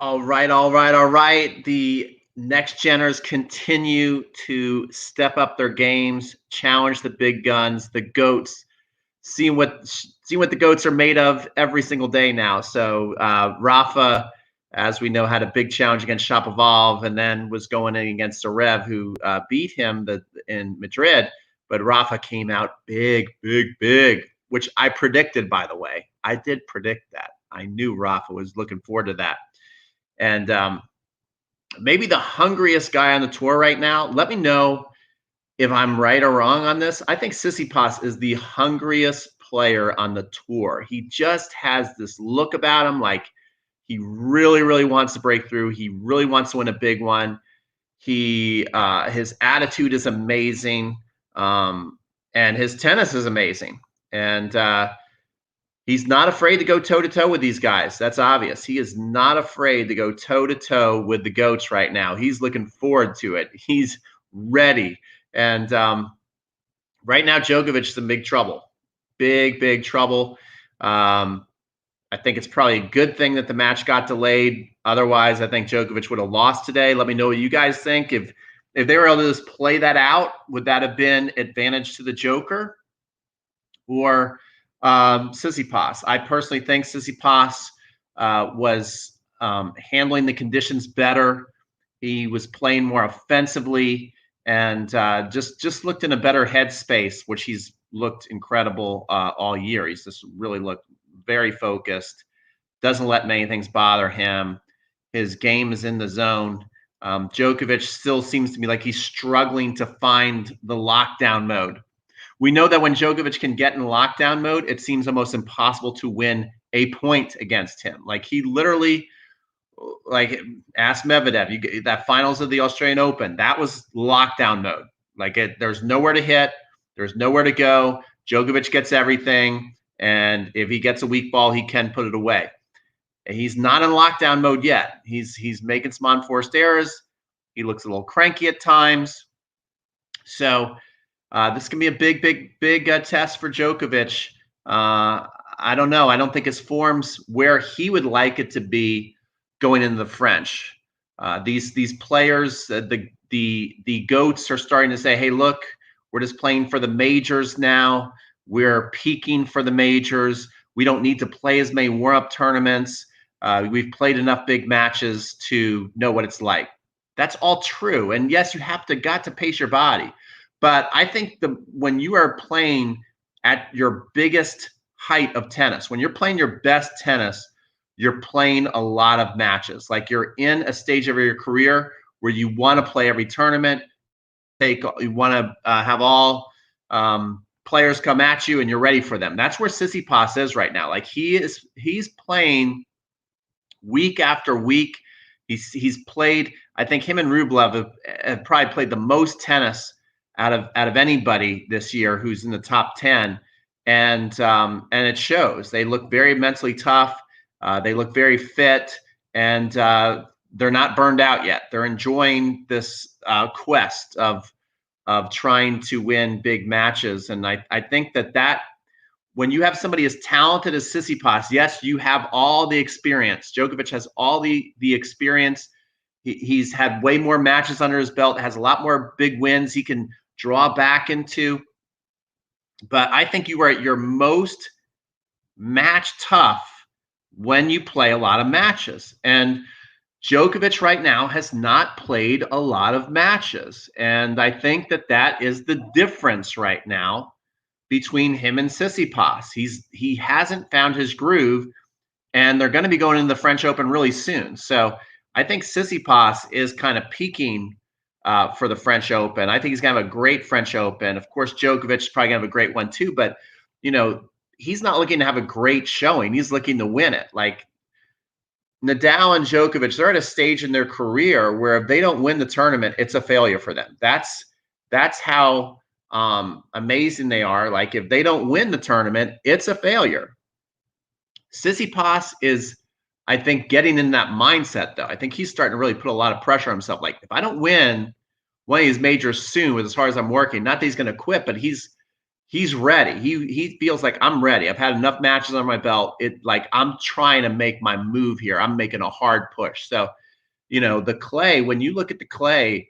All right, all right, all right. The next geners continue to step up their games, challenge the big guns, the goats, seeing what the goats are made of every single day now. So Rafa, as we know, had a big challenge against Shapovalov, and then was going in against Zverev, who beat him in Madrid. But Rafa came out big, big, big, which I predicted, by the way. I did predict that. I knew Rafa was looking forward to that. And maybe the hungriest guy on the tour right now. Let me know if I'm right or wrong on this. I think Tsistipas is the hungriest player on the tour. He just has this look about him like he really, really wants to break through. He really wants to win a big one. His attitude is amazing, and his tennis is amazing. And he's not afraid to go toe-to-toe with these guys. That's obvious. He is not afraid to go toe-to-toe with the goats right now. He's looking forward to it. He's ready. And right now, Djokovic is in big trouble. Big, big trouble. I think it's probably a good thing that the match got delayed. Otherwise, I think Djokovic would have lost today. Let me know what you guys think. If they were able to just play that out, would that have been advantage to the Joker? Or Tsitsipas? I personally think Tsitsipas was handling the conditions better. He was playing more offensively and just looked in a better headspace, which he's looked incredible all year. He's just really looked very focused, doesn't let many things bother him. His game is in the zone. Djokovic still seems to me like he's struggling to find the lockdown mode. We know that when Djokovic can get in lockdown mode, it seems almost impossible to win a point against him. Like he literally, like ask Medvedev, that finals of the Australian Open, that was lockdown mode. Like there's nowhere to hit, there's nowhere to go. Djokovic gets everything, and if he gets a weak ball, he can put it away. He's not in lockdown mode yet. He's making some unforced errors. He looks a little cranky at times. So this can be a big, big, big test for Djokovic. I don't know. I don't think his form's where he would like it to be going into the French. These players, the goats are starting to say, "Hey, look, we're just playing for the majors now. We're peaking for the majors. We don't need to play as many warm-up tournaments. We've played enough big matches to know what it's like." That's all true. And yes, you got to pace your body. But I think when you are playing at your biggest height of tennis, when you're playing your best tennis, you're playing a lot of matches. Like you're in a stage of your career where you want to play every tournament. You want to have all players come at you, and you're ready for them. That's where Tsitsipas is right now. Like he's playing week after week. He's played. I think him and Rublev have probably played the most tennis out of anybody this year who's in the top 10, and it shows. They look very mentally tough. They look very fit, and they're not burned out yet. They're enjoying this quest of trying to win big matches. And I think that when you have somebody as talented as Tsitsipas, yes, you have all the experience. Djokovic has all the experience. He's had way more matches under his belt, has a lot more big wins he can draw back into. But I think you are at your most match tough when you play a lot of matches. And Djokovic right now has not played a lot of matches. And I think that is the difference right now between him and Tsitsipas. He hasn't found his groove, and they're going to be going into the French Open really soon. So I think Tsitsipas is kind of peaking for the French Open. I think he's going to have a great French Open. Of course, Djokovic is probably going to have a great one too, but he's not looking to have a great showing. He's looking to win it. Like Nadal and Djokovic, they're at a stage in their career where if they don't win the tournament, it's a failure for them. That's how amazing they are. Like if they don't win the tournament, it's a failure. Tsitsipas is, I think, getting in that mindset though. I think he's starting to really put a lot of pressure on himself. Like if I don't win one of these majors soon, as far as I'm working, not that he's going to quit, but he's he's ready. He feels like I'm ready. I've had enough matches on my belt. Like I'm trying to make my move here. I'm making a hard push. So, the clay, when you look at the clay,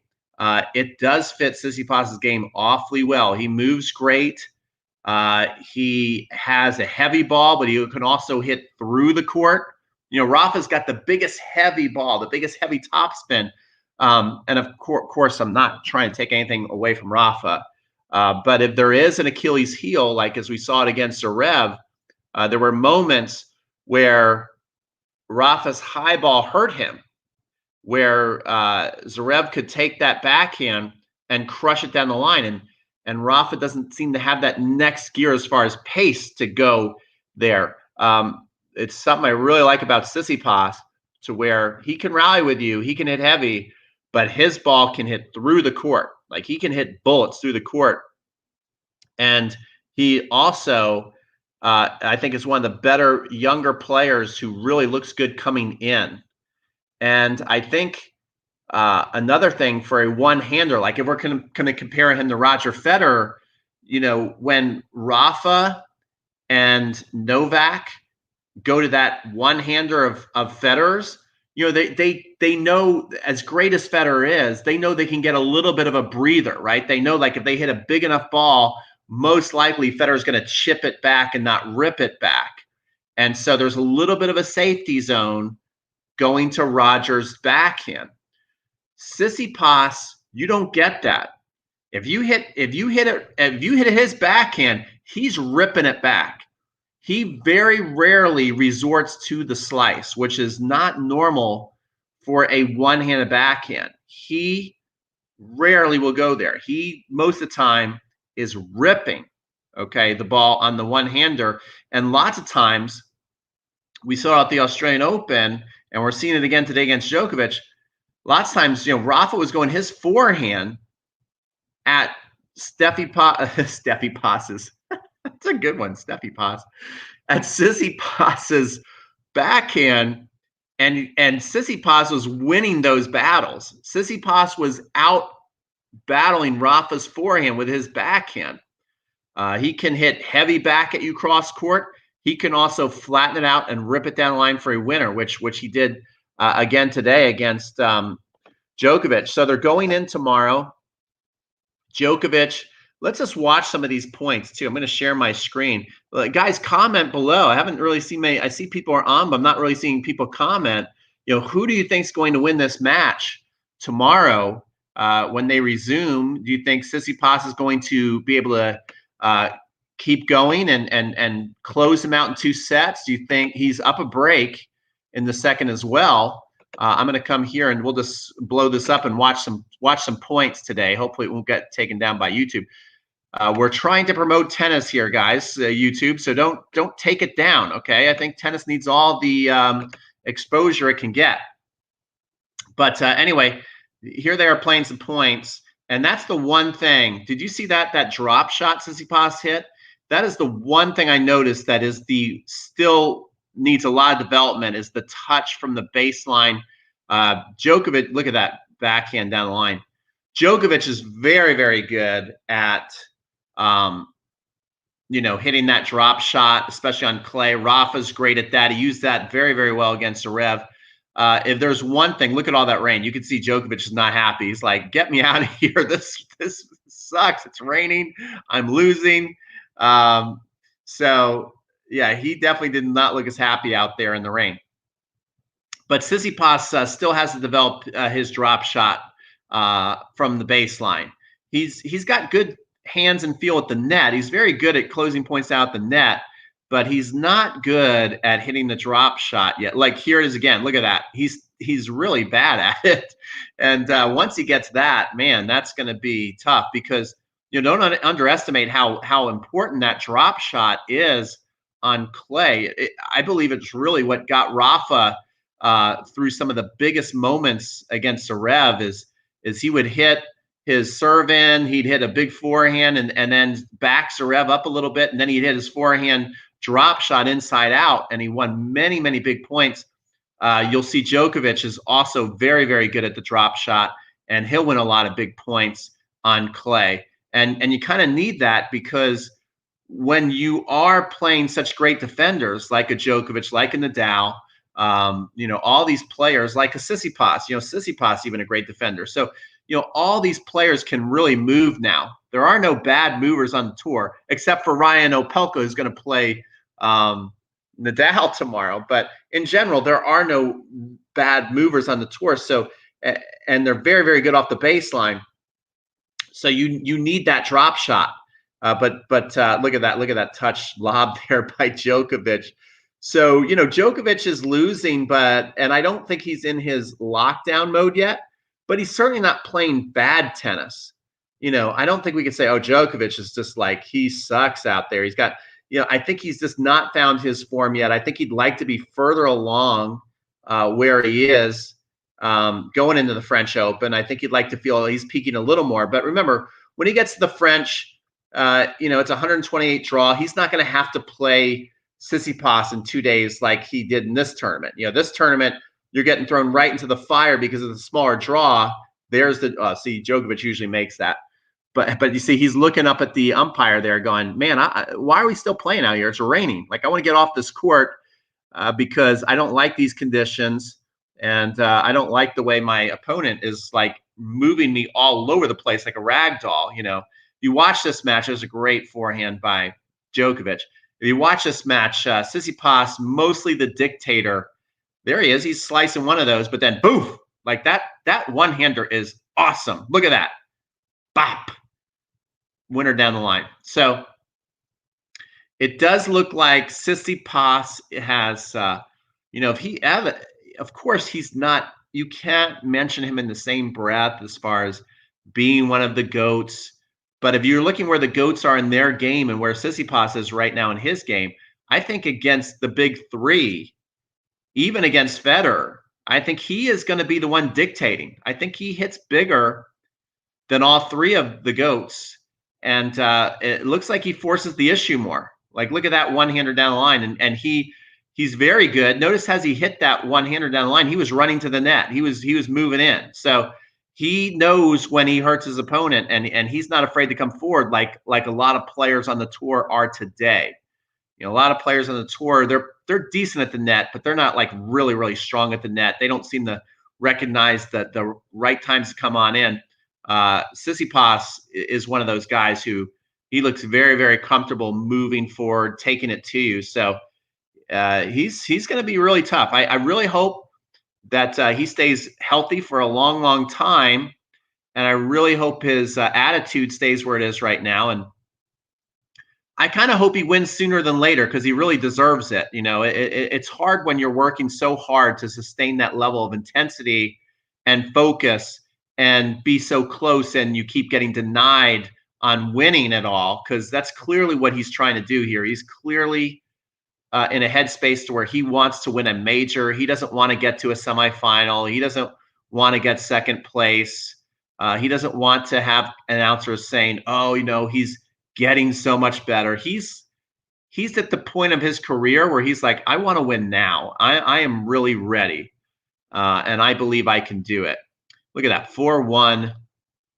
it does fit Tsitsipas's game awfully well. He moves great. He has a heavy ball, but he can also hit through the court. Rafa's got the biggest heavy ball, the biggest heavy topspin. And of course, I'm not trying to take anything away from Rafa. But if there is an Achilles heel, like as we saw it against Zverev, there were moments where Rafa's high ball hurt him, where Zverev could take that backhand and crush it down the line. And Rafa doesn't seem to have that next gear as far as pace to go there. It's something I really like about Tsitsipas, to where he can rally with you, he can hit heavy, but his ball can hit through the court. Like he can hit bullets through the court. And he also, I think, is one of the better younger players who really looks good coming in. And I think another thing for a one-hander, like if we're going to compare him to Roger Federer, when Rafa and Novak go to that one-hander of Federer's, they know, as great as Federer is, they know they can get a little bit of a breather, right? They know, like, if they hit a big enough ball, most likely Federer's going to chip it back and not rip it back. And so there's a little bit of a safety zone going to Roger's backhand. Tsitsipas, you don't get that. If you hit his backhand, he's ripping it back. He very rarely resorts to the slice, which is not normal for a one-handed backhand. He rarely will go there. He, most of the time, is ripping, the ball on the one-hander. And lots of times, we saw it at the Australian Open, and we're seeing it again today against Djokovic. Lots of times, Rafa was going his forehand at Stefipas's. That's a good one, Tsitsipas. At Tsitsipas's backhand, and Tsitsipas was winning those battles. Tsitsipas was out battling Rafa's forehand with his backhand. He can hit heavy back at you cross court. He can also flatten it out and rip it down the line for a winner, which he did again today against Djokovic. So they're going in tomorrow. Djokovic. Let's just watch some of these points too. I'm going to share my screen. Guys, comment below. I haven't really seen I see people are on, but I'm not really seeing people comment. Who do you think is going to win this match tomorrow when they resume? Do you think Tsitsipas is going to be able to keep going and close him out in 2 sets? Do you think he's up a break in the second as well? I'm going to come here and we'll just blow this up and watch some points today. Hopefully it won't get taken down by YouTube. We're trying to promote tennis here, guys, YouTube. So don't take it down, okay? I think tennis needs all the exposure it can get. But anyway, here they are playing some points, and that's the one thing. Did you see that drop shot Tsitsipas hit? That is the one thing I noticed that is still needs a lot of development, is the touch from the baseline. Djokovic, look at that backhand down the line. Djokovic is very, very good at hitting that drop shot, especially on clay. Rafa's great at that. He used that very, very well against Zverev. If there's one thing, look at all that rain. You can see Djokovic is not happy. He's like, get me out of here. This sucks. It's raining. I'm losing. So, yeah, he definitely did not look as happy out there in the rain. But Tsitsipas still has to develop his drop shot from the baseline. He's got good hands and feel at the net. He's very good at closing points out the net, but he's not good at hitting the drop shot yet. Like here it is again. Look at that. He's really bad at it. And once he gets that, man, that's going to be tough, because don't underestimate how important that drop shot is on clay. I believe it's really what got Rafa through some of the biggest moments against Zverev is he would hit his serve in, he'd hit a big forehand and then back Zverev up a little bit, and then he'd hit his forehand drop shot inside out, and he won many, many big points. You'll see Djokovic is also very, very good at the drop shot, and he'll win a lot of big points on clay. And you kind of need that, because when you are playing such great defenders like a Djokovic, like a Nadal, all these players like a Tsistipas, Tsistipas even a great defender. So, all these players can really move now. There are no bad movers on the tour except for Ryan Opelka, who's going to play Nadal tomorrow. But in general, there are no bad movers on the tour. So, and they're very, very good off the baseline. So you need that drop shot. But look at that touch lob there by Djokovic. So Djokovic is losing, and I don't think he's in his lockdown mode yet. But he's certainly not playing bad tennis. I don't think we could say, oh, Djokovic is just like he sucks out there. He's got, I think he's just not found his form yet. I think he'd like to be further along where he is. Going into the French Open, I think he'd like to feel he's peaking a little more. But remember, when he gets to the French, it's 128 draw. He's not going to have to play Tsistipas in 2 days like he did in this tournament. This tournament, you're getting thrown right into the fire because of the smaller draw. There's the see, Djokovic usually makes that. But you see, he's looking up at the umpire there going, man, why are we still playing out here? It's raining. Like, I want to get off this court because I don't like these conditions. And I don't like the way my opponent is like moving me all over the place like a rag doll. You watch this match, there's a great forehand by Djokovic. If you watch this match, Tsistipas, mostly the dictator. There he is. He's slicing one of those, but then boof, like that one-hander is awesome. Look at that. Bop. Winner down the line. So it does look like Tsistipas has, if he ever, of course, he's not, you can't mention him in the same breath as far as being one of the GOATs. But if you're looking where the GOATs are in their game and where Tsistipas is right now in his game, I think against the big three, even against Federer, I think he is going to be the one dictating. I think he hits bigger than all three of the GOATs. And it looks like he forces the issue more. Like, look at that one-hander down the line. And he's very good. Notice as he hit that one-hander down the line, he was running to the net. He was moving in. So he knows when he hurts his opponent, and he's not afraid to come forward like a lot of players on the tour are today. A lot of players on the tour, they're decent at the net, but they're not like really, really strong at the net. They don't seem to recognize the right times to come on in. Tsistipas is one of those guys who he looks very, very comfortable moving forward, taking it to you. So he's going to be really tough. I really hope that he stays healthy for a long, long time. And I really hope his attitude stays where it is right now. And I kind of hope he wins sooner than later because he really deserves it. It's hard when you're working so hard to sustain that level of intensity and focus and be so close, and you keep getting denied on winning it all, because that's clearly what he's trying to do here. He's clearly in a headspace to where he wants to win a major. He doesn't want to get to a semifinal. He doesn't want to get second place. He doesn't want to have announcers saying, oh, he's getting so much better. He's at the point of his career where he's like, I want to win now. I am really ready. And I believe I can do it. Look at that 4-1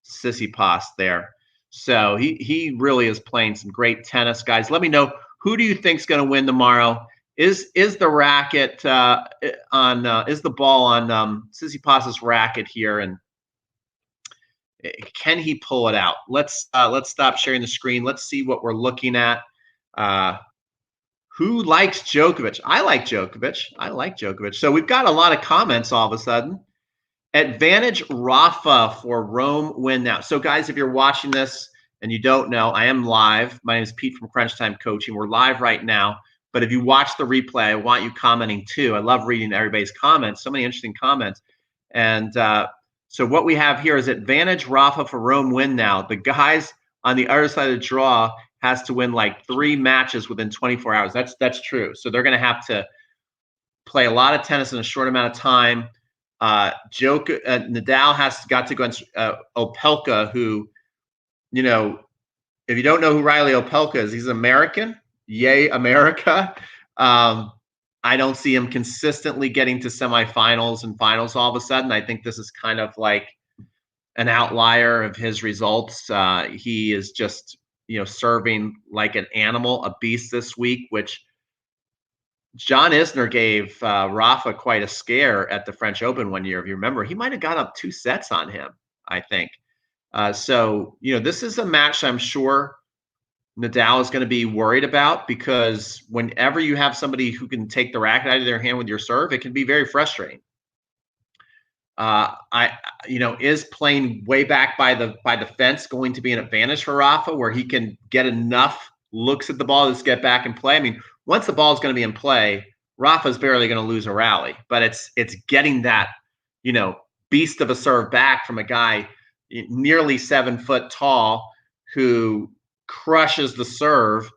Tsistipas there. So he really is playing some great tennis, guys. Let me know, who do you think is going to win tomorrow? Is the racket is the ball on Tsitsipas's racket here, and can he pull it out? Let's stop sharing the screen. Let's see what we're looking at. Who likes Djokovic? I like Djokovic. So we've got a lot of comments all of a sudden. Advantage Rafa for Rome win now. So guys, if you're watching this and you don't know, I am live. My name is Pete from Crunch Time Coaching. We're live right now. But if you watch the replay, I want you commenting too. I love reading everybody's comments. So many interesting comments. And so what we have here is advantage Rafa for Rome win now. The guys on the other side of the draw has to win like 3 matches within 24 hours. That's true. So they're going to have to play a lot of tennis in a short amount of time. Nadal got to go against Opelka, who, if you don't know who Riley Opelka is, he's American. Yay, America. I don't see him consistently getting to semifinals and finals all of a sudden. I think this is kind of like an outlier of his results. He is just serving like an animal, a beast this week, which John Isner gave Rafa quite a scare at the French Open one year. If you remember, he might have got up 2 sets on him, I think. So this is a match I'm sure Nadal is going to be worried about, because whenever you have somebody who can take the racket out of their hand with your serve, it can be very frustrating. Is playing way back by the fence going to be an advantage for Rafa, where he can get enough looks at the ball to get back in play? I mean, once the ball is going to be in play, Rafa's barely going to lose a rally, but it's getting that beast of a serve back from a guy nearly 7 foot tall who crushes the serve.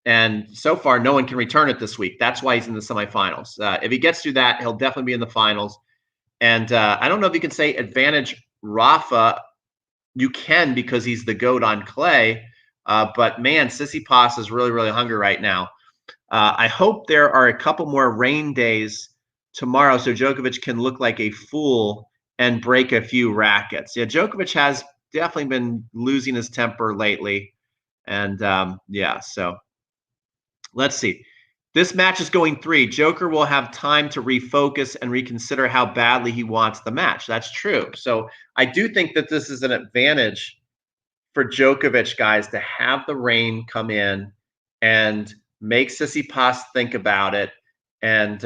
And so far, no one can return it this week. That's why he's in the semifinals. If he gets through that, he'll definitely be in the finals. And I don't know if you can say advantage Rafa. You can, because he's the GOAT on clay. But man, Tsistipas is really, really hungry right now. I hope there are a couple more rain days tomorrow so Djokovic can look like a fool and break a few rackets. Yeah, Djokovic has definitely been losing his temper lately. And so let's see. This match is going 3. Joker will have time to refocus and reconsider how badly he wants the match. That's true. So I do think that this is an advantage for Djokovic, guys, to have the rain come in and make Tsitsipas think about it. And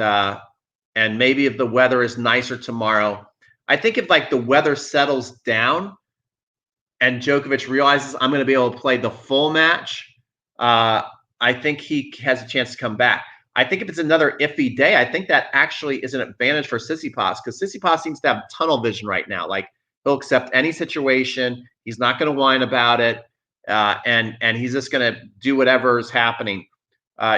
maybe if the weather is nicer tomorrow, I think if the weather settles down and Djokovic realizes I'm going to be able to play the full match, I think he has a chance to come back. I think if it's another iffy day, I think that actually is an advantage for Tsitsipas, because Tsitsipas seems to have tunnel vision right now. He'll accept any situation. He's not going to whine about it. And he's just going to do whatever is happening.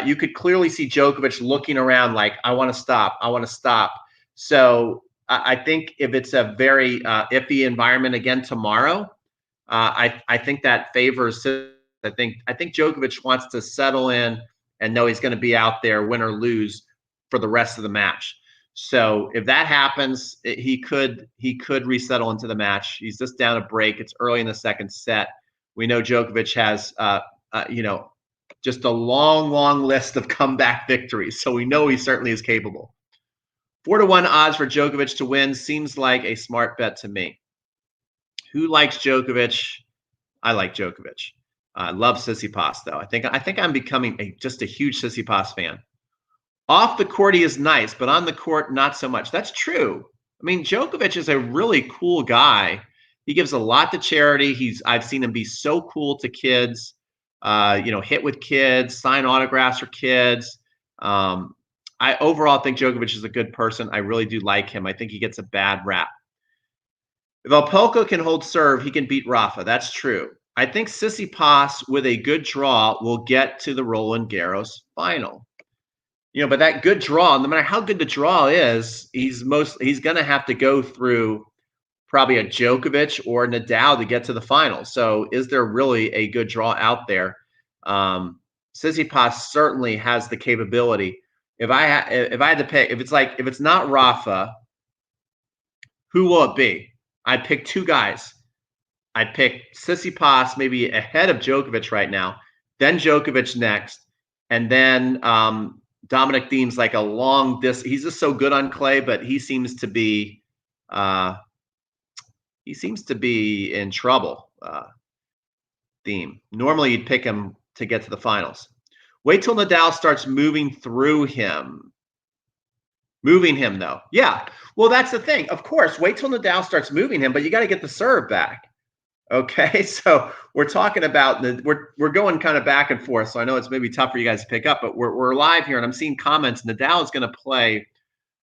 You could clearly see Djokovic looking around like, I want to stop. I want to stop. So I think if it's a very iffy environment again tomorrow, I think that favors. I think Djokovic wants to settle in and know he's going to be out there, win or lose, for the rest of the match. So if that happens, he could resettle into the match. He's just down a break. It's early in the second set. We know Djokovic has just a long list of comeback victories, so we know he certainly is capable. 4-1 odds for Djokovic to win seems like a smart bet to me. Who likes Djokovic? I like Djokovic. I love Tsitsipas, though. I think I'm becoming just a huge Tsitsipas fan. Off the court, he is nice, but on the court, not so much. That's true. I mean, Djokovic is a really cool guy. He gives a lot to charity. I've seen him be so cool to kids. Hit with kids, sign autographs for kids. I overall think Djokovic is a good person. I really do like him. I think he gets a bad rap. If Opelka can hold serve, he can beat Rafa. That's true. I think Tsitsipas, with a good draw, will get to the Roland Garros final. But that good draw, no matter how good the draw is, he's going to have to go through probably a Djokovic or Nadal to get to the final. So is there really a good draw out there? Tsitsipas certainly has the capability. If I had to pick, if it's not Rafa, who will it be? I'd pick 2 guys. I'd pick Tsitsipas maybe ahead of Djokovic right now, then Djokovic next, and then Dominic Thiem's like a long distance. He's just so good on clay, but he seems to be in trouble. Thiem. Normally, you'd pick him to get to the finals. Wait till Nadal starts moving through him. Moving him, though. Yeah. Well, that's the thing. Of course, wait till Nadal starts moving him, but you got to get the serve back. Okay, so we're talking about we're going kind of back and forth. So I know it's maybe tough for you guys to pick up, but we're live here, and I'm seeing comments. Nadal is going to play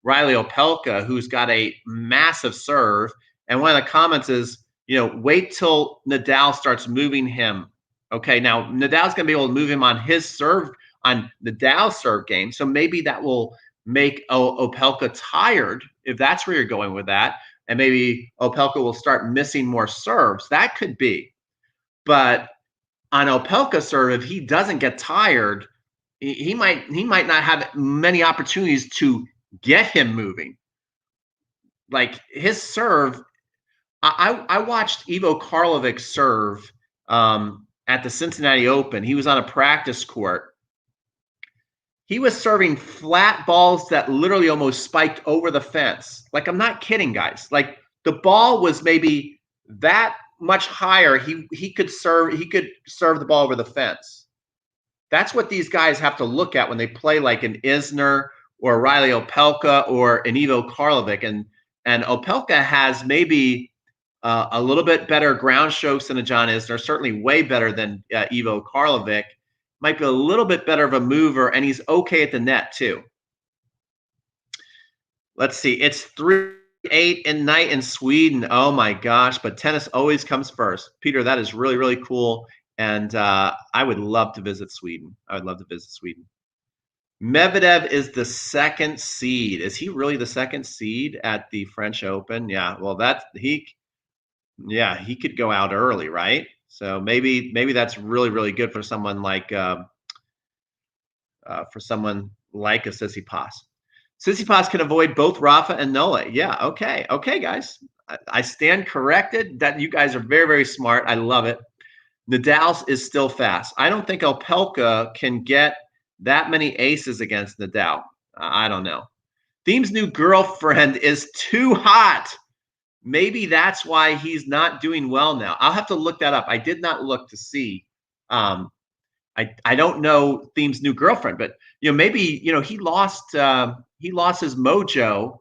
Riley Opelka, who's got a massive serve, and one of the comments is, wait till Nadal starts moving him. Okay, now Nadal's going to be able to move him on his serve, on Nadal's serve game, so maybe that will make Opelka tired, if that's where you're going with that. And maybe Opelka will start missing more serves. That could be. But on Opelka's serve, if he doesn't get tired, he might not have many opportunities to get him moving. Like his serve, I watched Ivo Karlovic's serve at the Cincinnati Open. He was on a practice court. He was serving flat balls that literally almost spiked over the fence. Like, I'm not kidding, guys. Like, the ball was maybe that much higher. He could serve the ball over the fence. That's what these guys have to look at when they play like an Isner or Riley Opelka or an Ivo Karlovic. And Opelka has maybe a little bit better ground strokes than a John Isner, certainly way better than Ivo Karlovic. Might be a little bit better of a mover, and he's okay at the net too. Let's see. It's 3-8 in night in Sweden. Oh my gosh, but tennis always comes first. Peter, that is really, really cool. And I would love to visit Sweden. I would love to visit Sweden. Medvedev is the second seed. Is he really the second seed at the French Open? Yeah, well, he could go out early, right? So maybe that's really, really good for someone like a Tsistipas. Tsistipas can avoid both Rafa and Nole. Yeah, okay, guys. I stand corrected. That you guys are very, very smart. I love it. Nadal's is still fast. I don't think Opelka can get that many aces against Nadal. I don't know. Thiem's new girlfriend is too hot. Maybe that's why he's not doing well now. I'll have to look that up. I did not look to see. I don't know Thiem's new girlfriend, but maybe he lost his mojo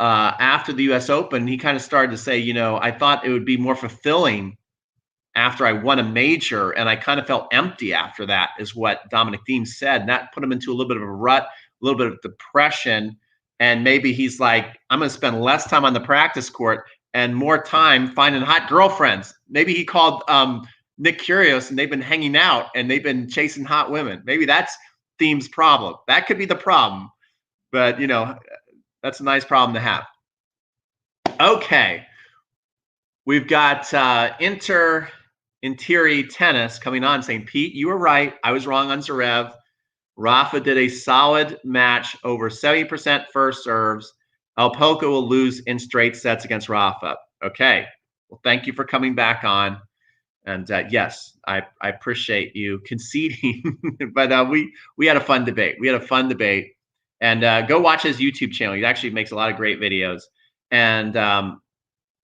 after the U.S. Open. He kind of started to say, I thought it would be more fulfilling after I won a major, and I kind of felt empty after that, is what Dominic Thiem said. And that put him into a little bit of a rut, a little bit of depression. And maybe he's like, I'm going to spend less time on the practice court and more time finding hot girlfriends. Maybe he called Nick Kyrgios, and they've been hanging out and they've been chasing hot women. Maybe that's Thiem's problem. That could be the problem. But, that's a nice problem to have. Okay. We've got Interior Tennis coming on saying, Pete, you were right. I was wrong on Zverev. Rafa did a solid match, over 70% first serves. Opelka will lose in straight sets against Rafa. Okay. Well, thank you for coming back on. And yes, I appreciate you conceding. But we had a fun debate. And go watch his YouTube channel. He actually makes a lot of great videos. And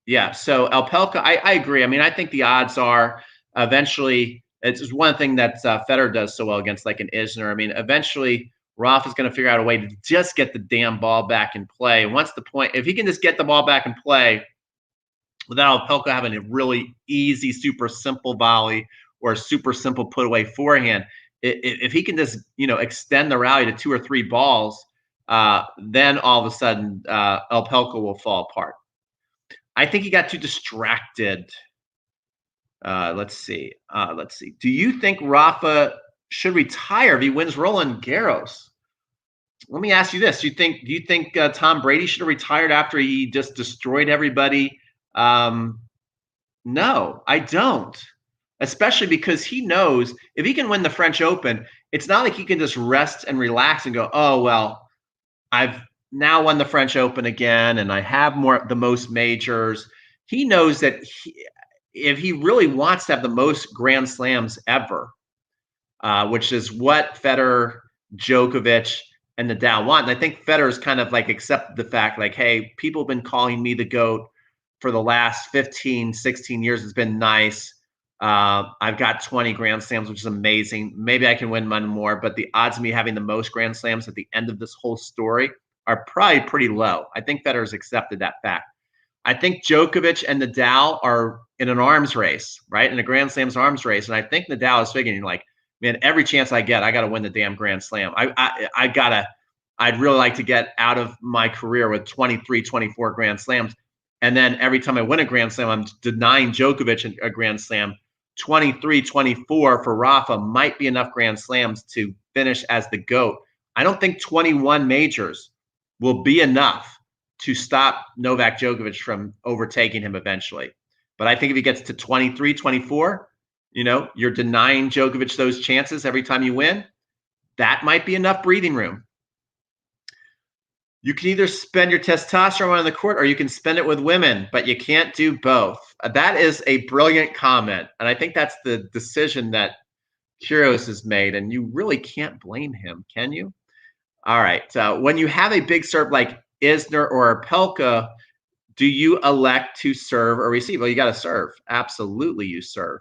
yeah, so Opelka, I agree. I mean, I think the odds are eventually. It's one thing that Federer does so well against like an Isner. I mean, eventually Rafa's going to figure out a way to just get the damn ball back in play. Once the point, if he can just get the ball back in play without Opelka having a really easy, super simple volley or a super simple put away forehand, if he can just extend the rally to 2 or 3 balls, then all of a sudden Opelka will fall apart. I think he got too distracted. Let's see. Do you think Rafa should retire if he wins Roland Garros? Let me ask you this: Do you think Tom Brady should have retired after he just destroyed everybody? No, I don't. Especially because he knows if he can win the French Open, it's not like he can just rest and relax and go, oh well, I've now won the French Open again, and I have the most majors. He knows that if he really wants to have the most Grand Slams ever, which is what Federer, Djokovic, and Nadal want. And I think Federer's kind of like accepted the fact, like, hey, people have been calling me the GOAT for the last 15, 16 years. It's been nice. I've got 20 Grand Slams, which is amazing. Maybe I can win one more, but the odds of me having the most Grand Slams at the end of this whole story are probably pretty low. I think Federer's accepted that fact. I think Djokovic and Nadal are in an arms race, right? In a Grand Slam's arms race. And I think Nadal is figuring like, man, every chance I get, I got to win the damn Grand Slam. I'd really like to get out of my career with 23, 24 Grand Slams. And then every time I win a Grand Slam, I'm denying Djokovic a Grand Slam. 23, 24 for Rafa might be enough Grand Slams to finish as the GOAT. I don't think 21 majors will be enough to stop Novak Djokovic from overtaking him eventually. But I think if he gets to 23, 24, you're denying Djokovic those chances every time you win. That might be enough breathing room. You can either spend your testosterone on the court or you can spend it with women, but you can't do both. That is a brilliant comment. And I think that's the decision that Kyrgios has made. And you really can't blame him, can you? All right. When you have a big serve like Isner or Opelka, do you elect to serve or receive? Well, you got to serve. Absolutely, you serve.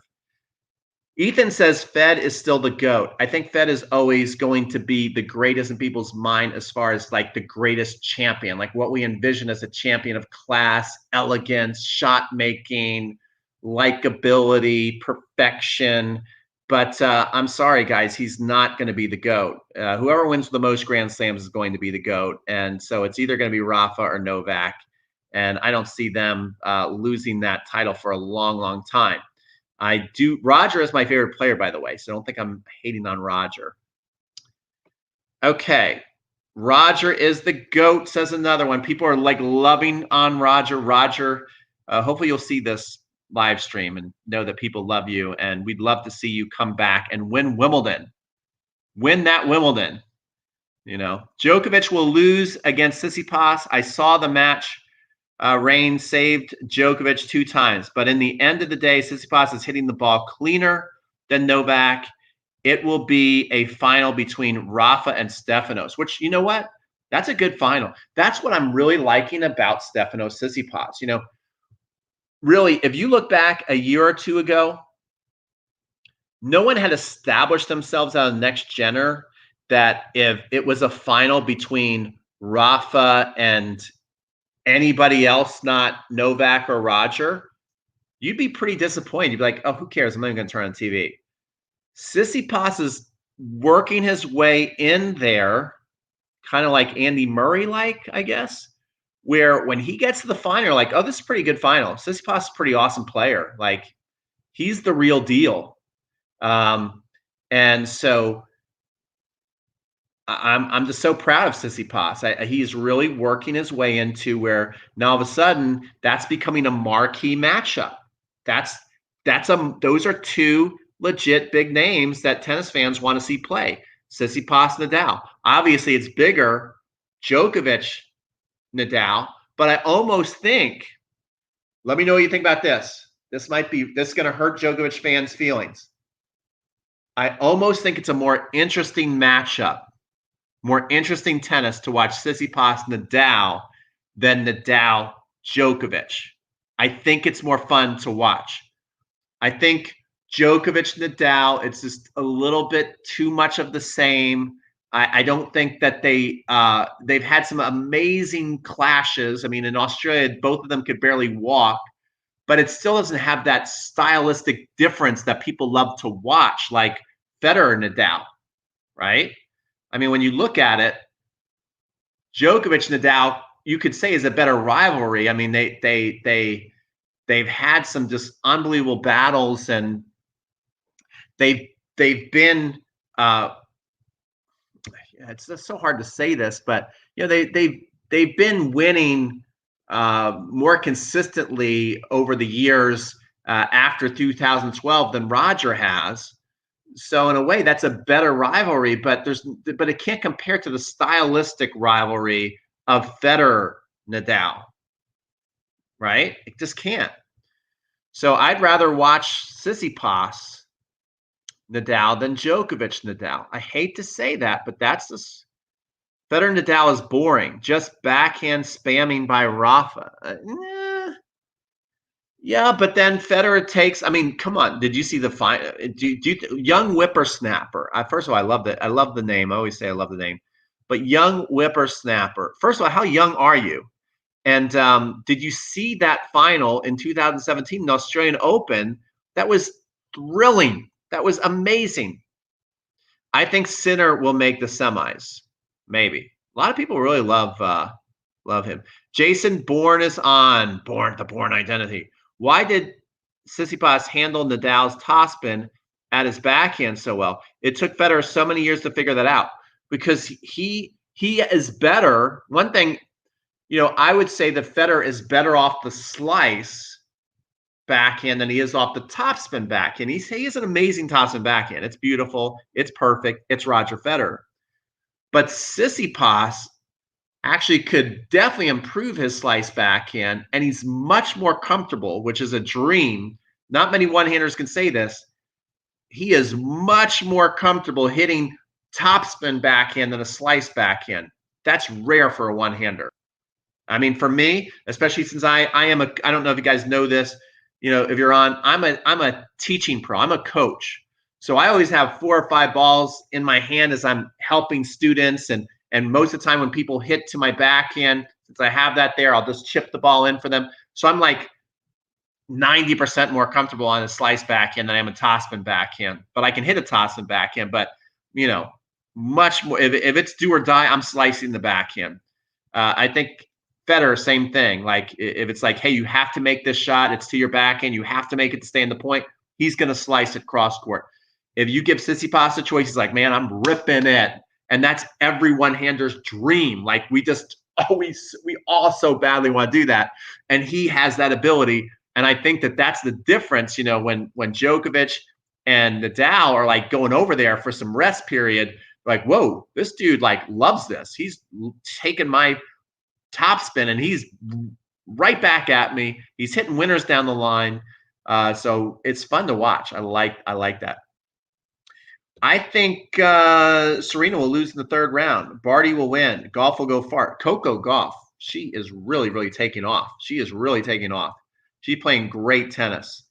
Ethan says Fed is still the GOAT. I think Fed is always going to be the greatest in people's mind as far as like the greatest champion, like what we envision as a champion of class, elegance, shot making, likability, perfection. But I'm sorry, guys, he's not going to be the GOAT. Whoever wins the most Grand Slams is going to be the GOAT. And so it's either going to be Rafa or Novak. And I don't see them losing that title for a long, long time. Roger is my favorite player, by the way, so don't think I'm hating on Roger. Okay. Roger is the GOAT, says another one. People are like loving on Roger. Roger, hopefully you'll see this live stream and know that people love you, and we'd love to see you come back and win Wimbledon. Win that Wimbledon. You know, Djokovic will lose against Tsistipas. I saw the match. Rain saved Djokovic 2 times. But in the end of the day, Tsitsipas is hitting the ball cleaner than Novak. It will be a final between Rafa and Stefanos, which, you know what? That's a good final. That's what I'm really liking about Stefanos Tsitsipas. You know, really, if you look back a year or two ago, no one had established themselves as a next gener that if it was a final between Rafa and anybody else, not Novak or Roger, you'd be pretty disappointed. You'd be like, oh, who cares? I'm not even going to turn on TV. Tsitsipas is working his way in there, kind of like Andy Murray-like, I guess, where when he gets to the final, you're like, oh, this is a pretty good final. Tsitsipas is a pretty awesome player. Like, he's the real deal. And so I'm just so proud of Tsitsipas. He's really working his way into where now all of a sudden that's becoming a marquee matchup. Those are 2 legit big names that tennis fans want to see play. Tsitsipas, Nadal. Obviously, it's bigger, Djokovic, Nadal. But I almost think, let me know what you think about this. This is going to hurt Djokovic fans' feelings. I almost think it's a more interesting matchup. More interesting tennis to watch Tsitsipas Nadal than Nadal Djokovic. I think it's more fun to watch. I think Djokovic Nadal, it's just a little bit too much of the same. I don't think that they've had some amazing clashes. I mean, in Australia, both of them could barely walk, but it still doesn't have that stylistic difference that people love to watch, like Federer Nadal, right? I mean, when you look at it, Djokovic Nadal, you could say, is a better rivalry. I mean, they've had some just unbelievable battles, and they've been. It's just so hard to say this, but you know, they've been winning more consistently over the years after 2012 than Roger has. So in a way, that's a better rivalry, but it can't compare to the stylistic rivalry of Federer Nadal, right? It just can't. So I'd rather watch Tsitsipas Nadal than Djokovic Nadal. I hate to say that, but that's just Federer Nadal is boring. Just backhand spamming by Rafa. Yeah, but then Federer takes. I mean, come on. Did you see the final? Young whippersnapper? First of all, I love the name. I always say I love the name. But young whippersnapper. First of all, how young are you? And did you see that final in 2017, the Australian Open? That was thrilling. That was amazing. I think Sinner will make the semis. Maybe. A lot of people really love him. Jason Bourne is on. The Bourne identity. Why did Tsitsipas handle Nadal's topspin at his backhand so well? It took Federer so many years to figure that out because he is better. One thing, you know, I would say that Federer is better off the slice backhand than he is off the topspin backhand. He has an amazing topspin backhand. It's beautiful. It's perfect. It's Roger Federer. But Tsitsipas actually could definitely improve his slice backhand, and he's much more comfortable, which is a dream. Not many one-handers can say this. He is much more comfortable hitting topspin backhand than a slice backhand. That's rare for a one-hander. I mean, for me, especially since I am a, I don't know if you guys know this, if you're on, I'm a teaching pro. I'm a coach. So I always have 4 or 5 balls in my hand as I'm helping students, and most of the time when people hit to my backhand, since I have that there, I'll just chip the ball in for them. So I'm like 90% more comfortable on a slice backhand than I am a topspin backhand. But I can hit a topspin backhand, but you know, much more if it's do or die, I'm slicing the backhand. I think Federer, same thing. Like if it's like, hey, you have to make this shot, it's to your backhand, you have to make it to stay in the point, he's going to slice it cross court. If you give Tsistipas a choice, he's like, man, I'm ripping it. And that's every one-hander's dream. Like we all so badly want to do that. And he has that ability. And I think that that's the difference, when Djokovic and Nadal are like going over there for some rest period, like, whoa, this dude like loves this. He's taking my topspin and he's right back at me. He's hitting winners down the line. So it's fun to watch. I like that. I think Serena will lose in the 3rd round. Barty will win. Golf will go far. Coco Gauff, she is really, really taking off. She's playing great tennis.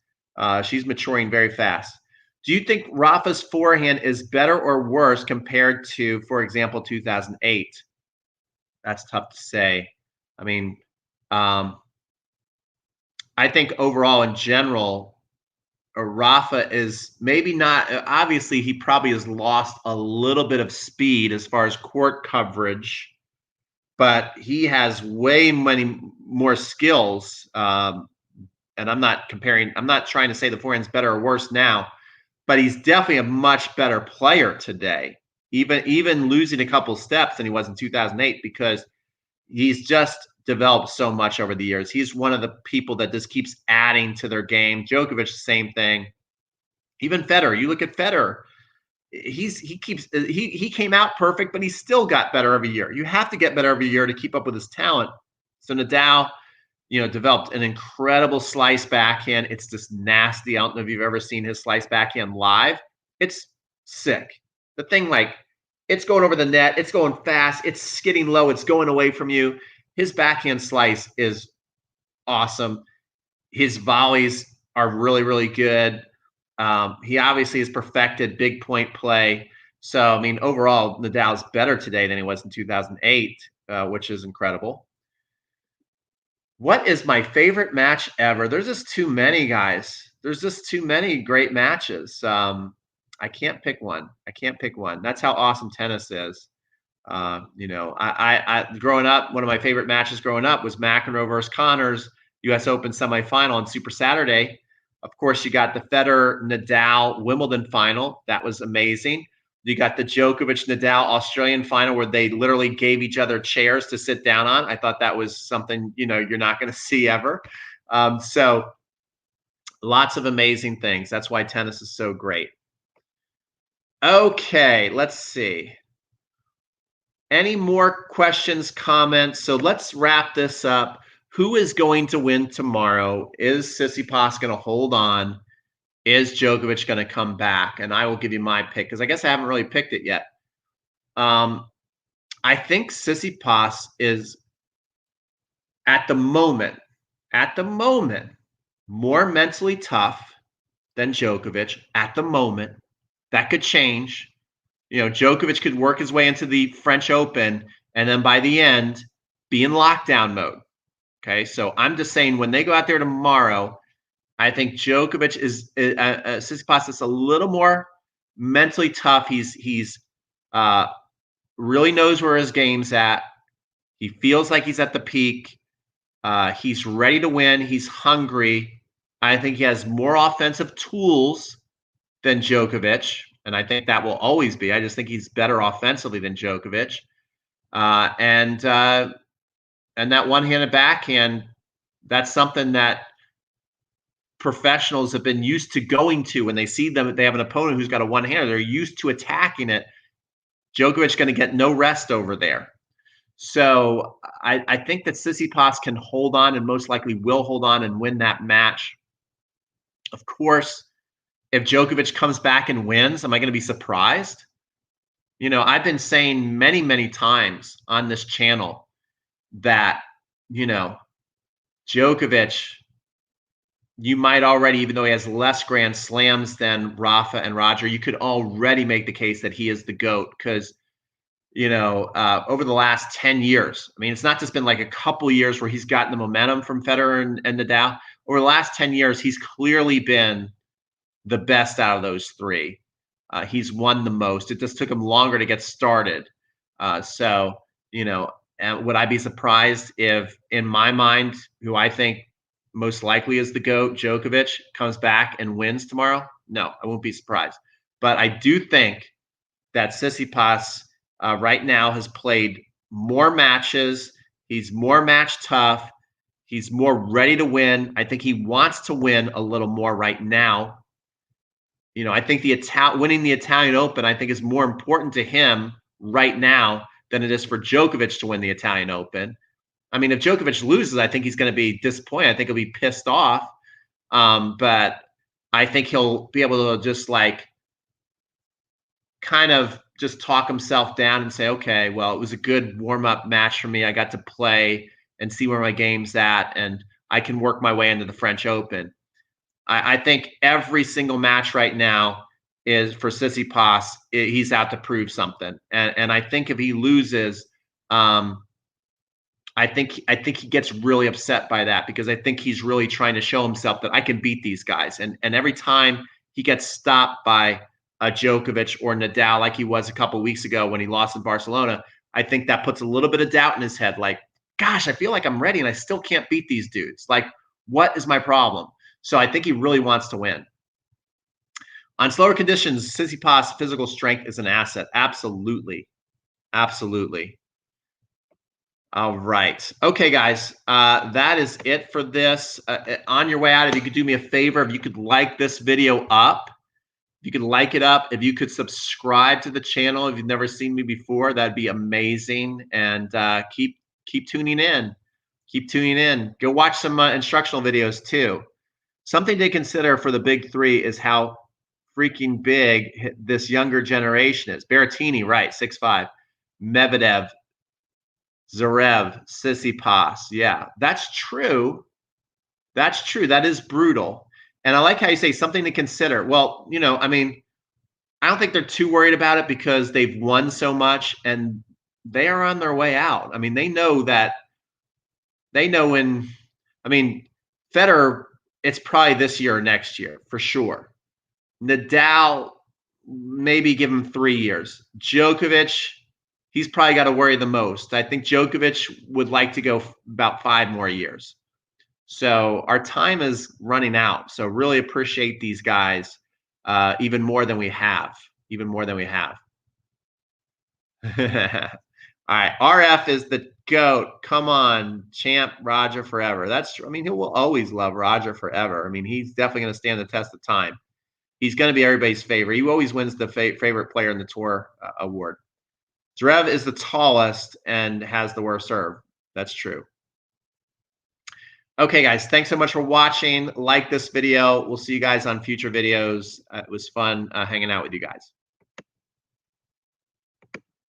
She's maturing very fast. Do you think Rafa's forehand is better or worse compared to, for example, 2008? That's tough to say. I mean, I think overall in general, Rafa is maybe not, obviously he probably has lost a little bit of speed as far as court coverage, but he has way many more skills. And I'm not trying to say the forehand's better or worse now, but he's definitely a much better player today, even losing a couple steps than he was in 2008, because he's just developed so much over the years. He's one of the people that just keeps adding to their game. Djokovic, the same thing. Even Federer, you look at Federer, he came out perfect, but he still got better every year. You have to get better every year to keep up with his talent. So Nadal, developed an incredible slice backhand. It's just nasty. I don't know if you've ever seen his slice backhand live. It's sick. The thing, like, it's going over the net. It's going fast. It's skidding low. It's going away from you. His backhand slice is awesome. His volleys are really, really good. He obviously has perfected big point play. So, I mean, overall, Nadal's better today than he was in 2008, which is incredible. What is my favorite match ever? There's just too many, guys. There's just too many great matches. I can't pick one. That's how awesome tennis is. I growing up, one of my favorite matches growing up was McEnroe versus Connors U.S. Open semifinal on Super Saturday. Of course, you got the Federer Nadal Wimbledon final. That was amazing. You got the Djokovic Nadal Australian final where they literally gave each other chairs to sit down on. I thought that was something, you're not going to see ever. So lots of amazing things. That's why tennis is so great. Okay, let's see. Any more questions, comments? So let's wrap this up. Who is going to win tomorrow? Is Tsitsipas going to hold on? Is Djokovic going to come back? And I will give you my pick because I guess I haven't really picked it yet. I think Tsitsipas is at the moment, more mentally tough than Djokovic at the moment. That could change. Djokovic could work his way into the French Open and then by the end be in lockdown mode. Okay, so I'm just saying when they go out there tomorrow, I think Djokovic is Tsitsipas is a little more mentally tough. He's really knows where his game's at. He feels like he's at the peak. He's ready to win. He's hungry. I think he has more offensive tools than Djokovic, and I think that will always be. I just think he's better offensively than Djokovic. And that one-handed backhand, that's something that professionals have been used to going to when they see them. They have an opponent who's got a one-hander. They're used to attacking it. Djokovic going to get no rest over there. So I think that Tsitsipas can hold on and most likely will hold on and win that match. Of course, if Djokovic comes back and wins, am I going to be surprised? I've been saying many, many times on this channel that, you know, Djokovic, you might already, even though he has less Grand Slams than Rafa and Roger, you could already make the case that he is the GOAT because, over the last 10 years, I mean, it's not just been like a couple years where he's gotten the momentum from Federer and Nadal. Over the last 10 years, he's clearly been the best out of those three. He's won the most. It just took him longer to get started. So, and would I be surprised if, in my mind, who I think most likely is the GOAT, Djokovic, comes back and wins tomorrow? No, I won't be surprised. But I do think that Tsitsipas right now has played more matches. He's more match tough. He's more ready to win. I think he wants to win a little more right now. I think winning the Italian Open, I think, is more important to him right now than it is for Djokovic to win the Italian Open. I mean, if Djokovic loses, I think he's going to be disappointed. I think he'll be pissed off. But I think he'll be able to just kind of just talk himself down and say, okay, well, it was a good warm-up match for me. I got to play and see where my game's at, and I can work my way into the French Open. I think every single match right now is for Tsitsipas. He's out to prove something, and I think if he loses, I think he gets really upset by that because I think he's really trying to show himself that I can beat these guys, and every time he gets stopped by Djokovic or Nadal, like he was a couple of weeks ago when he lost in Barcelona, I think that puts a little bit of doubt in his head. Like, gosh, I feel like I'm ready and I still can't beat these dudes. Like, what is my problem? So I think he really wants to win. On slower conditions, Tsitsipas' physical strength is an asset. Absolutely. Absolutely. All right. Okay, guys. That is it for this. On your way out, if you could do me a favor, if you could like this video up, if you could like it up, if you could subscribe to the channel, if you've never seen me before, that'd be amazing. And keep tuning in. Keep tuning in. Go watch some instructional videos too. Something to consider for the big three is how freaking big this younger generation is. Berrettini, right, 6'5". Medvedev, Zverev, Tsitsipas. Yeah, that's true. That's true. That is brutal. And I like how you say something to consider. Well, I mean, I don't think they're too worried about it because they've won so much and they are on their way out. I mean, they know when, I mean, Federer, it's probably this year or next year for sure. Nadal, maybe give him 3 years. Djokovic, he's probably got to worry the most. I think Djokovic would like to go about 5 more years. So our time is running out. So really appreciate these guys even more than we have. Even more than we have. All right, RF is the GOAT. Come on, champ Roger forever. That's true. I mean, he will always love Roger forever. I mean, he's definitely going to stand the test of time. He's going to be everybody's favorite. He always wins the favorite player in the tour award. Zverev is the tallest and has the worst serve. That's true. Okay, guys, thanks so much for watching. Like this video. We'll see you guys on future videos. It was fun hanging out with you guys.